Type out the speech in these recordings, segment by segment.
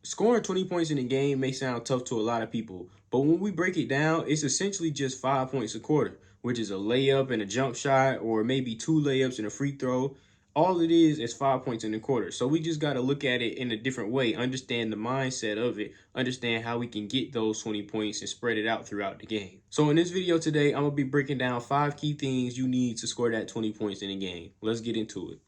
Scoring 20 points in a game may sound tough to a lot of people, but when we break it down, it's essentially just 5 points a quarter, which is a layup and a jump shot, or maybe 2 layups and a free throw. All it is 5 points in a quarter. So we just got to look at it in a different way, understand the mindset of it, understand how we can get those 20 points and spread it out throughout the game. So in this video today, I'm going to be breaking down 5 key things you need to score that 20 points in a game. Let's get into it.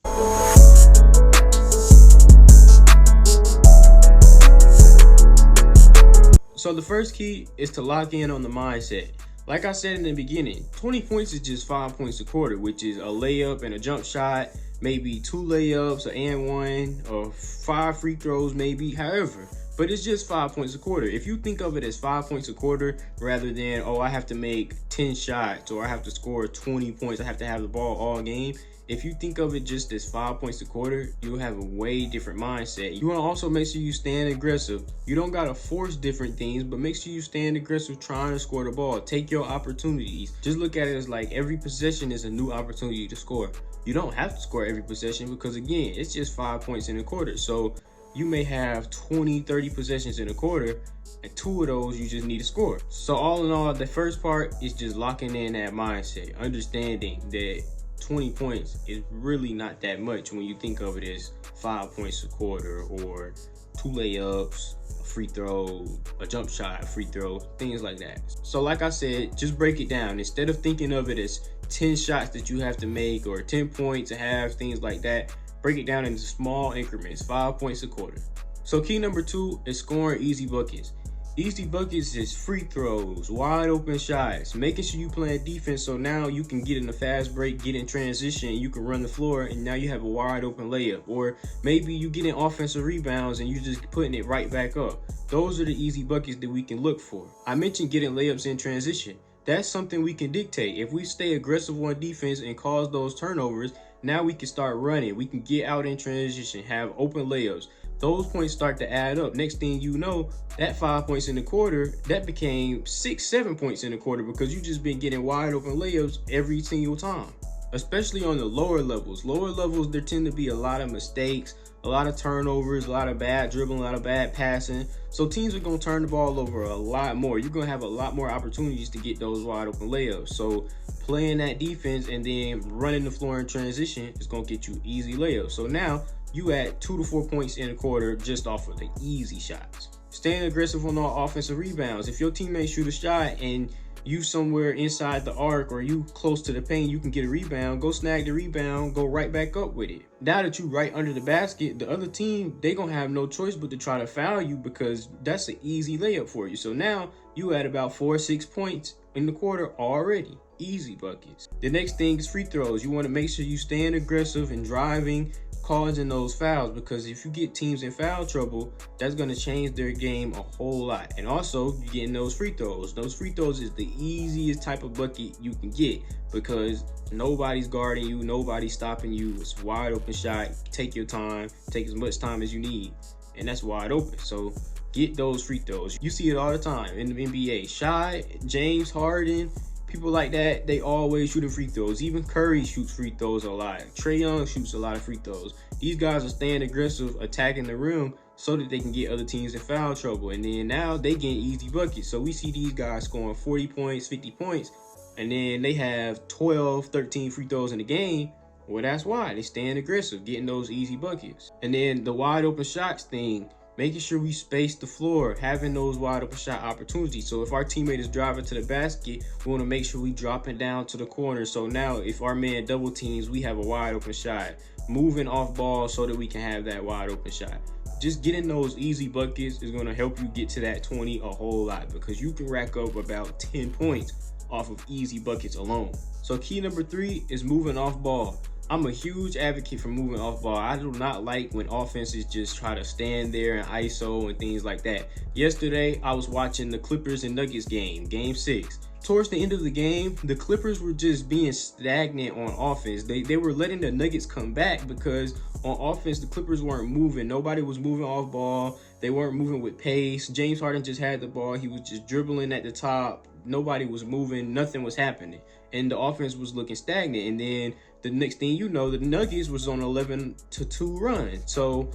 So the first key is to lock in on the mindset. Like I said in the beginning, 20 points is just 5 points a quarter, which is a layup and a jump shot, maybe 2 layups, an and one, or 5 free throws maybe, however. But it's just 5 points a quarter. If you think of it as 5 points a quarter rather than, oh, I have to make 10 shots or I have to score 20 points, I have to have the ball all game. If you think of it just as 5 points a quarter, you'll have a way different mindset. You want to also make sure you stand aggressive. You don't got to force different things, but make sure you stand aggressive trying to score the ball. Take your opportunities. Just look at it as like every possession is a new opportunity to score. You don't have to score every possession because, again, it's just 5 points in a quarter. So you may have 20, 30 possessions in a quarter, and 2 of those you just need to score. So all in all, the first part is just locking in that mindset, understanding that 20 points is really not that much when you think of it as 5 points a quarter or 2 layups, a free throw, a jump shot, a free throw, things like that. So like I said, just break it down. Instead of thinking of it as 10 shots that you have to make or 10 points to have, things like that, break it down into small increments, 5 points a quarter. So key number 2 is scoring easy buckets. Easy buckets is free throws, wide open shots, making sure you playing defense so now you can get in a fast break, get in transition, you can run the floor, and now you have a wide open layup. Or maybe you get in offensive rebounds and you're just putting it right back up. Those are the easy buckets that we can look for. I mentioned getting layups in transition. That's something we can dictate. If we stay aggressive on defense and cause those turnovers, now we can start running. We can get out in transition, have open layups. Those points start to add up. Next thing you know, that 5 points in the quarter, that became 6, 7 points in the quarter because you just been getting wide open layups every single time. Especially on the lower levels. Lower levels, there tend to be a lot of mistakes, a lot of turnovers, a lot of bad dribbling, a lot of bad passing. So teams are going to turn the ball over a lot more. You're going to have a lot more opportunities to get those wide open layups. So playing that defense and then running the floor in transition is going to get you easy layups. So now you add 2 to 4 points in a quarter just off of the easy shots. Staying aggressive on all offensive rebounds. If your teammate shoot a shot and you somewhere inside the arc or you close to the paint, you can get a rebound, go snag the rebound, go right back up with it. Now that you right under the basket, the other team, they gonna have no choice but to try to foul you because that's an easy layup for you. So now you at about 4 or 6 points in the quarter already. Easy buckets. The next thing is free throws. You want to make sure you stand aggressive and driving, causing those fouls, because if you get teams in foul trouble, that's going to change their game a whole lot. And also, you're getting those free throws. Those free throws is the easiest type of bucket you can get because nobody's guarding you, nobody's stopping you. It's a wide open shot. Take your time, take as much time as you need, and that's wide open. So get those free throws. You see it all the time in the NBA. Shai, James Harden, people like that, they always shooting free throws. Even Curry shoots free throws a lot. Trae Young shoots a lot of free throws. These guys are staying aggressive, attacking the rim so that they can get other teams in foul trouble. And then now they get easy buckets. So we see these guys scoring 40 points, 50 points, and then they have 12, 13 free throws in the game. Well, that's why they staying aggressive, getting those easy buckets. And then the wide open shots thing, making sure we space the floor, having those wide open shot opportunities. So if our teammate is driving to the basket, we want to make sure we dropping down to the corner. So now if our man double teams, we have a wide open shot. Moving off ball so that we can have that wide open shot. Just getting those easy buckets is going to help you get to that 20 a whole lot because you can rack up about 10 points off of easy buckets alone. So key number 3 is moving off ball. I'm a huge advocate for moving off ball. I do not like when offenses just try to stand there and ISO and things like that. Yesterday, I was watching the Clippers and Nuggets game 6. Towards the end of the game, the Clippers were just being stagnant on offense. They were letting the Nuggets come back because on offense, the Clippers weren't moving. Nobody was moving off ball. They weren't moving with pace. James Harden just had the ball. He was just dribbling at the top. Nobody was moving. Nothing was happening. And the offense was looking stagnant. And then the next thing you know, the Nuggets was on 11-2 run. So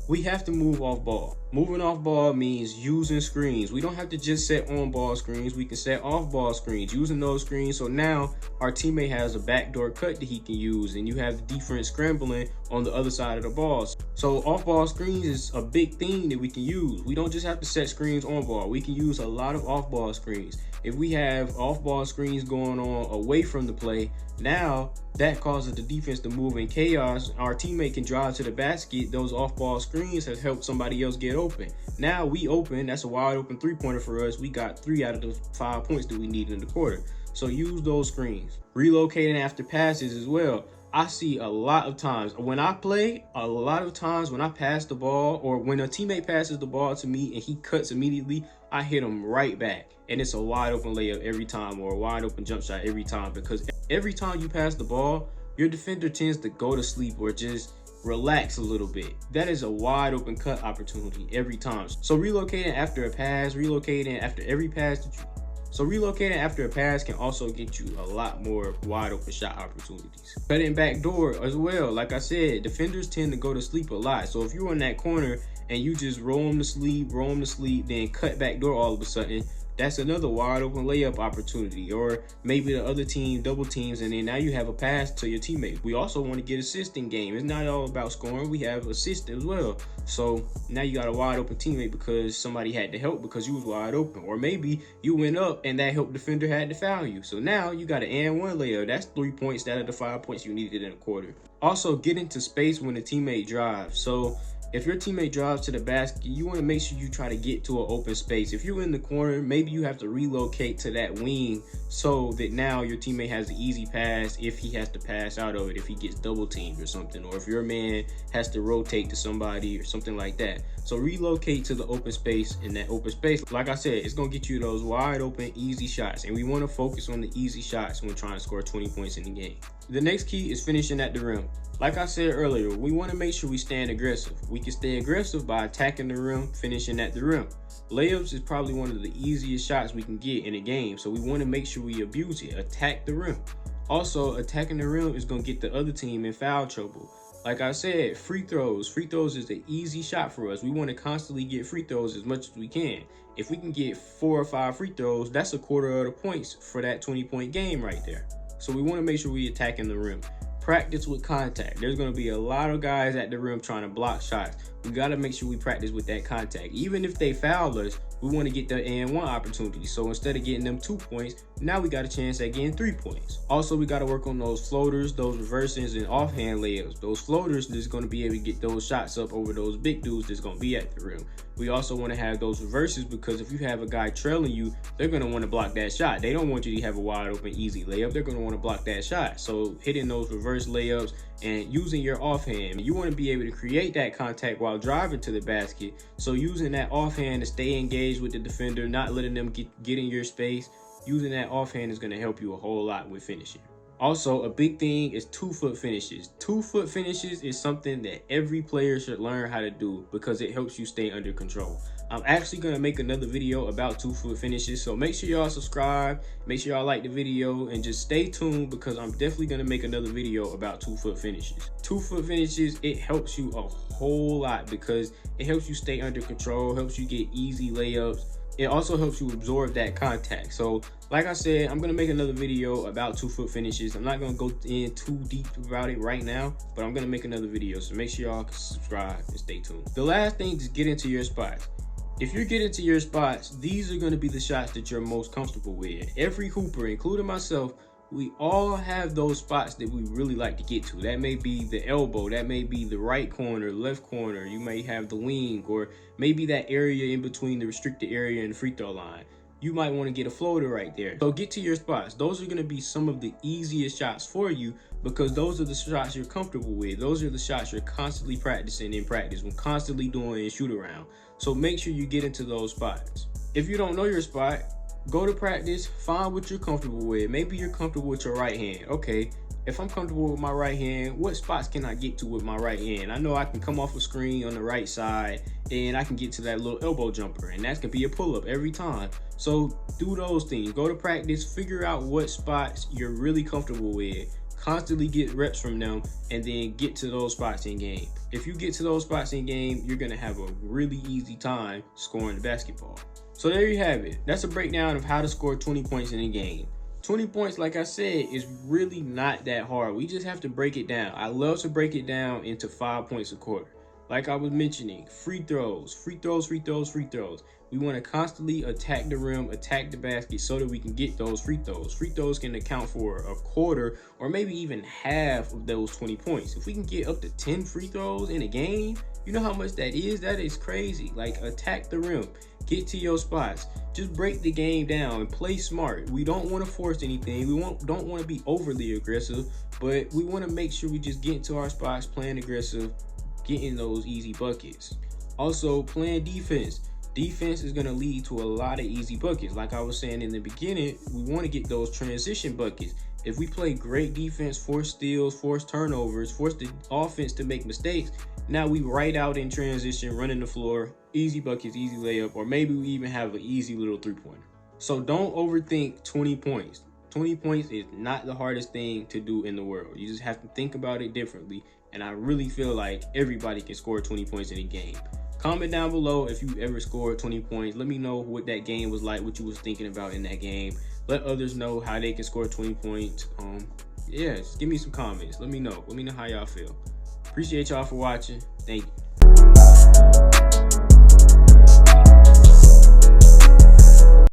we have to move off ball. Moving off ball means using screens. We don't have to just set on ball screens. We can set off ball screens, using those screens. So now our teammate has a backdoor cut that he can use, and you have the defense scrambling on the other side of the ball. So off ball screens is a big thing that we can use. We don't just have to set screens on ball. We can use a lot of off ball screens. If we have off ball screens going on away from the play, now that causes the defense to move in chaos. Our teammate can drive to the basket. Those off-ball screens have helped somebody else get open. Now we open. That's a wide open three-pointer for us. We got 3 out of the 5 points that we need in the quarter. So use those screens. Relocating after passes as well. I see a lot of times when I play, when I pass the ball or when a teammate passes the ball to me and he cuts immediately, I hit him right back. And it's a wide open layup every time, or a wide open jump shot every time, because every time you pass the ball, your defender tends to go to sleep or just relax a little bit. That is a wide open cut opportunity every time. So relocating after a pass, relocating after every pass relocating after a pass can also get you a lot more wide open shot opportunities. Cutting back door as well. Like I said, defenders tend to go to sleep a lot. So if you're in that corner and you just roll them to sleep, then cut back door all of a sudden, that's another wide open layup opportunity. Or maybe the other team double teams, and then now you have a pass to your teammate. We also want to get assists in game. It's not all about scoring. We have assists as well. So now you got a wide open teammate because somebody had to help because you was wide open. Or maybe you went up and that help defender had to foul you. So now you got an and one layup. That's 3 points out of the 5 points you needed in a quarter. Also, get into space when the teammate drives. So if your teammate drives to the basket, you want to make sure you try to get to an open space. If you're in the corner, maybe you have to relocate to that wing so that now your teammate has an easy pass if he has to pass out of it, if he gets double teamed or something, or if your man has to rotate to somebody or something like that. So relocate to the open space. In that open space, like I said, it's going to get you those wide open, easy shots. And we want to focus on the easy shots when trying to score 20 points in the game. The next key is finishing at the rim. Like I said earlier, we want to make sure we stand aggressive. We can stay aggressive by attacking the rim, finishing at the rim. Layups is probably one of the easiest shots we can get in a game, so we want to make sure we abuse it. Attack the rim. Also, attacking the rim is going to get the other team in foul trouble. Like I said, free throws. Free throws is the easy shot for us. We want to constantly get free throws as much as we can. If we can get 4 or 5 free throws, that's a quarter of the points for that 20-point game right there. So we want to make sure we attacking the rim. Practice with contact. There's going to be a lot of guys at the rim trying to block shots. We got to make sure we practice with that contact. Even if they foul us, we want to get the and one opportunity. So instead of getting them 2 points, now we got a chance at getting 3 points. Also, we got to work on those floaters, those reverses, and offhand layups. Those floaters that's going to be able to get those shots up over those big dudes that's going to be at the rim. We also want to have those reverses because if you have a guy trailing you, they're going to want to block that shot. They don't want you to have a wide open, easy layup. They're going to want to block that shot. So hitting those reverse layups and using your offhand. You want to be able to create that contact while driving to the basket. So using that offhand to stay engaged with the defender, not letting them get in your space. Using that offhand is going to help you a whole lot with finishing. Also, a big thing is 2-foot finishes. 2-foot finishes is something that every player should learn how to do because it helps you stay under control. I'm actually going to make another video about 2-foot finishes, so make sure y'all subscribe, make sure y'all like the video, and just stay tuned because I'm definitely going to make another video about 2-foot finishes. 2-foot finishes, it helps you a whole lot because it helps you stay under control, helps you get easy layups. It also helps you absorb that contact. So like I said, I'm going to make another video about 2-foot finishes. I'm not going to go in too deep about it right now, but I'm going to make another video. So make sure y'all subscribe and stay tuned. The last thing is get into your spots. If you're getting to your spots, these are going to be the shots that you're most comfortable with. Every hooper, including myself, we all have those spots that we really like to get to. That may be the elbow, that may be the right corner, left corner. You may have the wing, or maybe that area in between the restricted area and the free throw line. You might want to get a floater right there. So get to your spots. Those are going to be some of the easiest shots for you because those are the shots you're comfortable with. Those are the shots you're constantly practicing in practice, when constantly doing in shoot around. So make sure you get into those spots. If you don't know your spot, go to practice, find what you're comfortable with. Maybe you're comfortable with your right hand. Okay, if I'm comfortable with my right hand, what spots can I get to with my right hand? I know I can come off a screen on the right side and I can get to that little elbow jumper, and that can be a pull-up every time. So do those things. Go to practice, figure out what spots you're really comfortable with. constantly get reps from them, and then get to those spots in game. If you get to those spots in game, you're gonna have a really easy time scoring the basketball. So there you have it. That's a breakdown of how to score 20 points in a game. 20 points, like I said, is really not that hard. We just have to break it down. I love to break it down into 5 points a quarter. Like I was mentioning, free throws, free throws, free throws, free throws. We want to constantly attack the rim, attack the basket so that we can get those free throws. Free throws can account for a quarter or maybe even half of those 20 points. If we can get up to 10 free throws in a game, you know how much that is? That is crazy. Like, attack the rim, get to your spots. Just break the game down and play smart. We don't want to force anything. We don't want to be overly aggressive, but we want to make sure we just get into our spots, playing aggressive, getting those easy buckets. Also, playing defense. Defense is going to lead to a lot of easy buckets. Like I was saying in the beginning, we want to get those transition buckets. If we play great defense, force steals, force turnovers, force the offense to make mistakes, now we right out in transition, running the floor, easy buckets, easy layup, or maybe we even have an easy little three-pointer. So don't overthink 20 points. 20 points is not the hardest thing to do in the world. You just have to think about it differently. And I really feel like everybody can score 20 points in a game. Comment down below if you ever scored 20 points. Let me know what that game was like, what you was thinking about in that game. Let others know how they can score 20 points. Yeah, just give me some comments. Let me know. Let me know how y'all feel. Appreciate y'all for watching. Thank you.